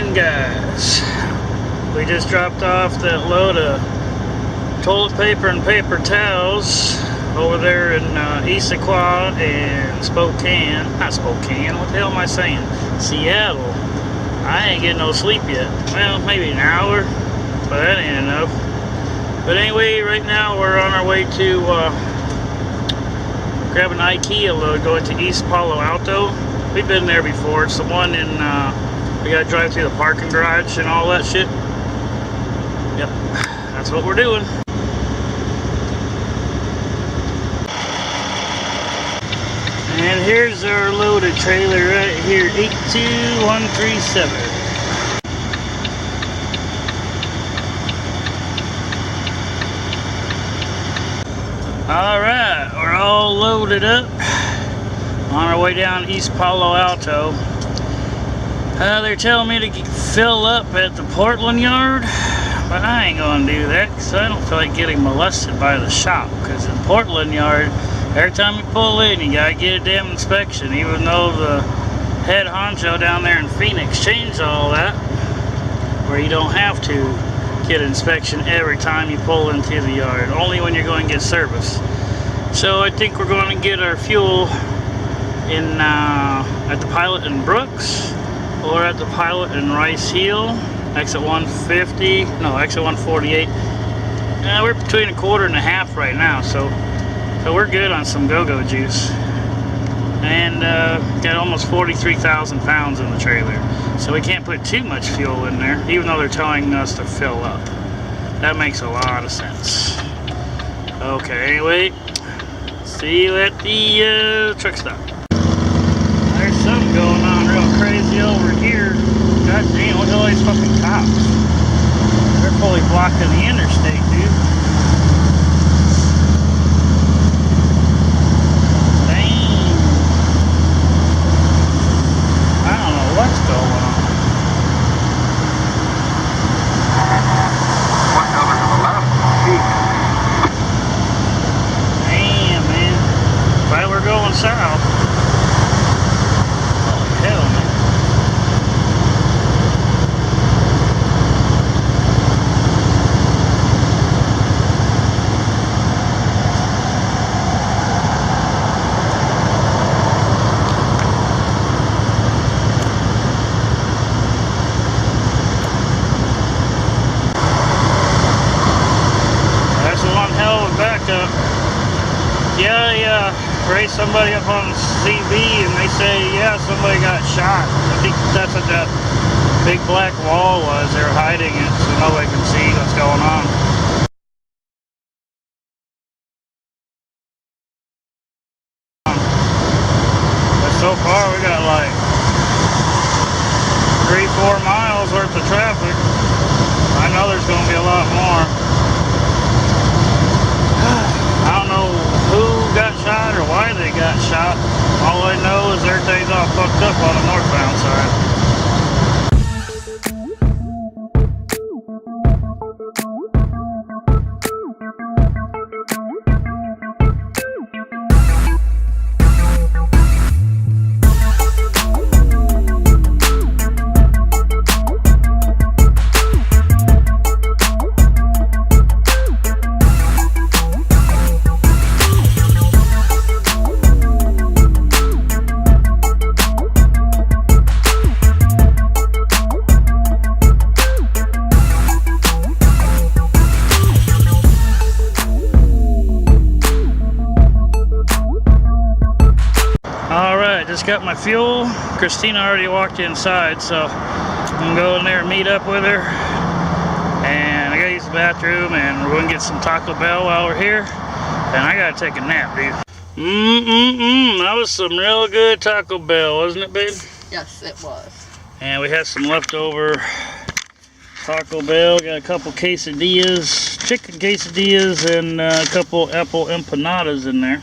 morning, guys. We just dropped off that load of toilet paper and paper towels over there in Issaquah and Spokane. Not Spokane, what the hell am I saying? Seattle. I ain't getting no sleep yet. Well, maybe an hour, but that ain't enough. But anyway, right now we're on our way to grab an Ikea load going to East Palo Alto. We've been there before. It's the one in, we gotta drive through the parking garage and all that shit. Yep, that's what we're doing. And here's our loaded trailer right here, 82137. Alright, we're all loaded up. On our way down East Palo Alto. They're telling me to fill up at the Portland yard, but I ain't gonna do that because I don't feel like getting molested by the shop. Because in Portland yard, every time you pull in, you gotta get a damn inspection, even though the head honcho down there in Phoenix changed all that, where you don't have to get an inspection every time you pull into the yard, only when you're going to get service. So I think we're going to get our fuel in at the Pilot in Brooks, or at the Pilot in Rice Hill, exit 150, no, exit 148. We're between a quarter and a half right now, so we're good on some go-go juice. And got almost 43,000 pounds in the trailer, so we can't put too much fuel in there, even though they're telling us to fill up. That makes a lot of sense. Okay, anyway, see you at the truck stop. There's something going on real crazy over here. God damn, look at all these fucking cops. They're fully blocking the interstate, dude. What's going on? One over to the left. Damn, man. Glad we're going south. Holy hell, man. Yeah, raised somebody up on CV and they say, yeah, somebody got shot. I think that's what that big black wall was. They were hiding it so nobody could see what's going on. But so far we got like 3-4 miles worth of traffic. I know there's going to be a lot more. I don't know who got shot or why they got shot. All I know is everything's all fucked up on the northbound side. Just got my fuel. Christina already walked inside, so I'm gonna go in there and meet up with her. And I gotta use the bathroom, and we're gonna get some Taco Bell while we're here. And I gotta take a nap, dude. That was some real good Taco Bell, wasn't it, babe? Yes, it was. And we had some leftover Taco Bell. Got a couple quesadillas, chicken quesadillas, and a couple apple empanadas in there.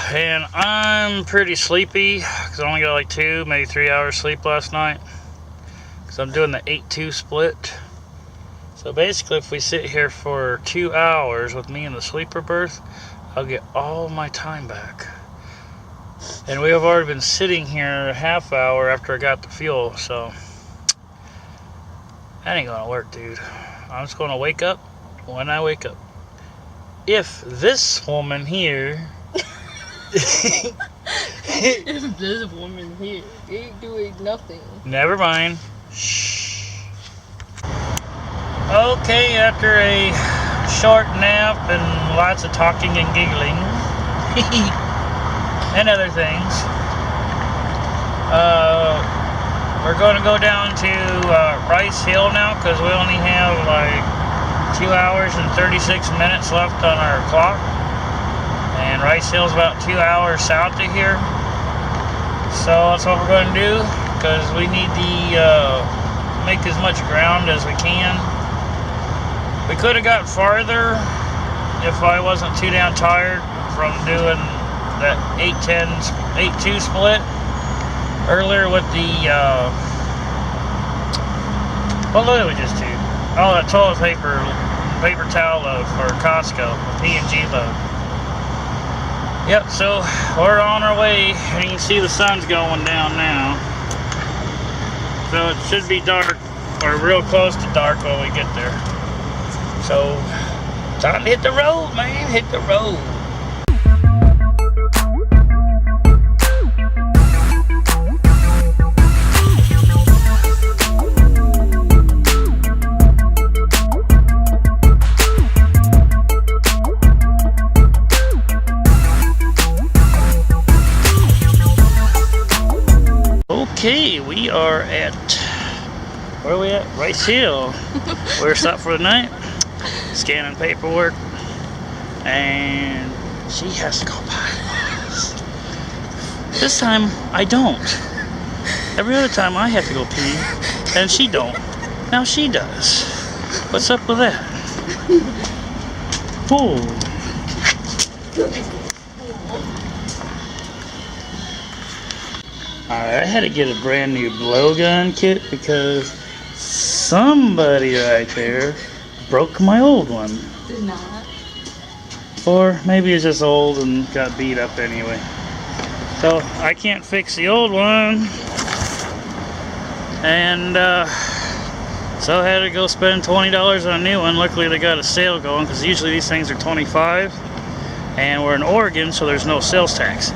And I'm pretty sleepy because I only got like 2, maybe 3 hours sleep last night because I'm doing the 8-2 split. So basically if we sit here for 2 hours with me in the sleeper berth, I'll get all my time back. And we have already been sitting here a half hour after I got the fuel, so that ain't gonna work, dude. I'm just gonna wake up when I wake up. If this woman here If this woman here ain't doing nothing. Never mind. Shh. Okay, after a short nap and lots of talking and giggling and other things, we're going to go down to Rice Hill now because we only have like 2 hours and 36 minutes left on our clock. And Rice Hill's about 2 hours south of here. So that's what we're going to do, because we need to make as much ground as we can. We could have got farther if I wasn't too damn tired from doing that 8-2 split earlier with the, what load did we just do? Oh, that toilet paper towel load for Costco, P&G load. Yep, so we're on our way, and you can see the sun's going down now. So it should be dark, or real close to dark when we get there. So, time to hit the road, man, hit the road. Okay, we are at, where are we at? Rice Hill. We're stopped for the night, scanning paperwork, and she has to go buy us. This time, I don't. Every other time I have to go pee, and she don't. Now she does. What's up with that? Oh. Alright, I had to get a brand new blowgun kit because somebody right there broke my old one. Did not. Or maybe it's just old and got beat up anyway. So I can't fix the old one. And so I had to go spend $20 on a new one. Luckily they got a sale going because usually these things are $25. And we're in Oregon, so there's no sales tax.